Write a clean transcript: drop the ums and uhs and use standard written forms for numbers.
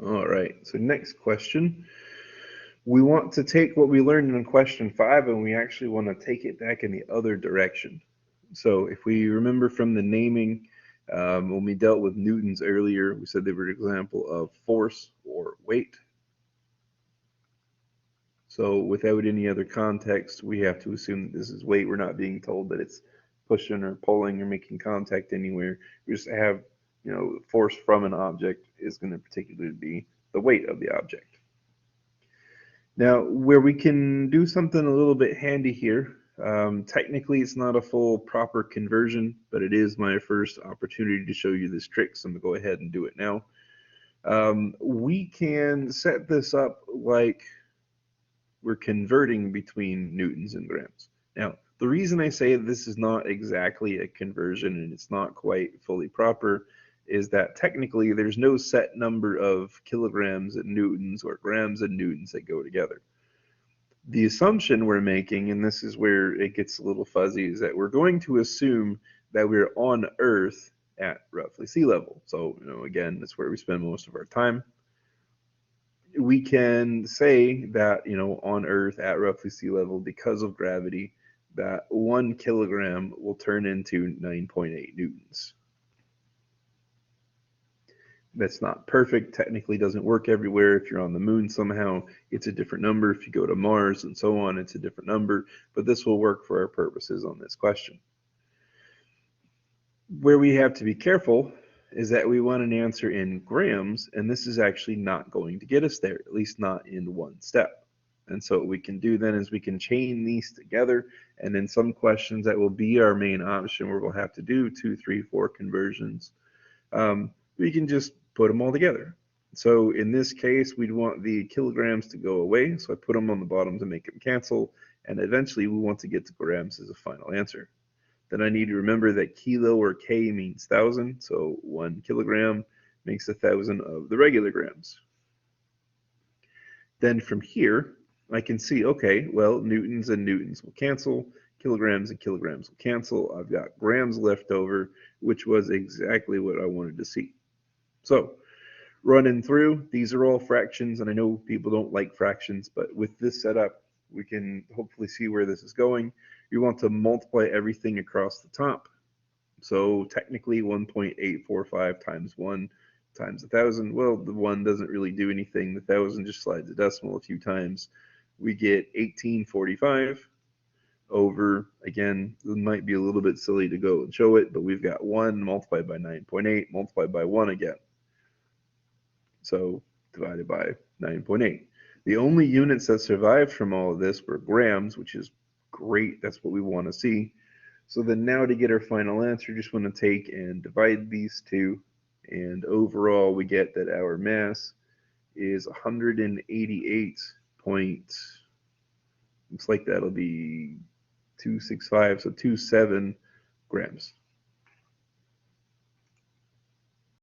All right, so next question. We want to take what we learned in question 5 and we actually want to take it back in the other direction. So if we remember from the naming, when we dealt with newtons earlier, we said they were an example of force or weight. So without any other context, we have to assume that this is weight. We're not being told that it's pushing or pulling or making contact anywhere. We just have, force from an object is going to particularly be the weight of the object. Now, where we can do something a little bit handy here, technically it's not a full proper conversion, but it is my first opportunity to show you this trick, so I'm going to go ahead and do it now. We can set this up like we're converting between newtons and grams. Now, the reason I say this is not exactly a conversion and it's not quite fully proper is that technically there's no set number of kilograms and newtons or grams and newtons that go together. The assumption we're making, and this is where it gets a little fuzzy, is that we're going to assume that we're on Earth at roughly sea level. So, again, that's where we spend most of our time. We can say that, on Earth at roughly sea level, because of gravity, that 1 kilogram will turn into 9.8 newtons. That's not perfect, technically doesn't work everywhere. If you're on the moon somehow, it's a different number. If you go to Mars and so on, it's a different number, but this will work for our purposes on this question. Where we have to be careful is that we want an answer in grams, and this is actually not going to get us there, at least not in one step. And so what we can do then is we can chain these together, and in some questions that will be our main option where we'll have to do 2, 3, 4 conversions. We can just put them all together. So in this case, we'd want the kilograms to go away, so I put them on the bottom to make them cancel, and eventually we want to get to grams as a final answer. Then I need to remember that kilo or K means 1,000, so 1 kilogram makes 1,000 of the regular grams. Then from here, I can see, okay, well, newtons and newtons will cancel, kilograms and kilograms will cancel. I've got grams left over, which was exactly what I wanted to see. So running through, these are all fractions, and I know people don't like fractions, but with this setup, we can hopefully see where this is going. You want to multiply everything across the top. So technically 1.845 times 1 times 1,000. Well, the 1 doesn't really do anything. The 1,000 just slides a decimal a few times. We get 1845 over, again, it might be a little bit silly to go and show it, but we've got 1 multiplied by 9.8 multiplied by 1 again. So divided by 9.8. The only units that survived from all of this were grams, which is great. That's what we want to see. So then now to get our final answer, just want to take and divide these two. And overall, we get that our mass is 188 point, looks like that'll be 265, so 27 grams.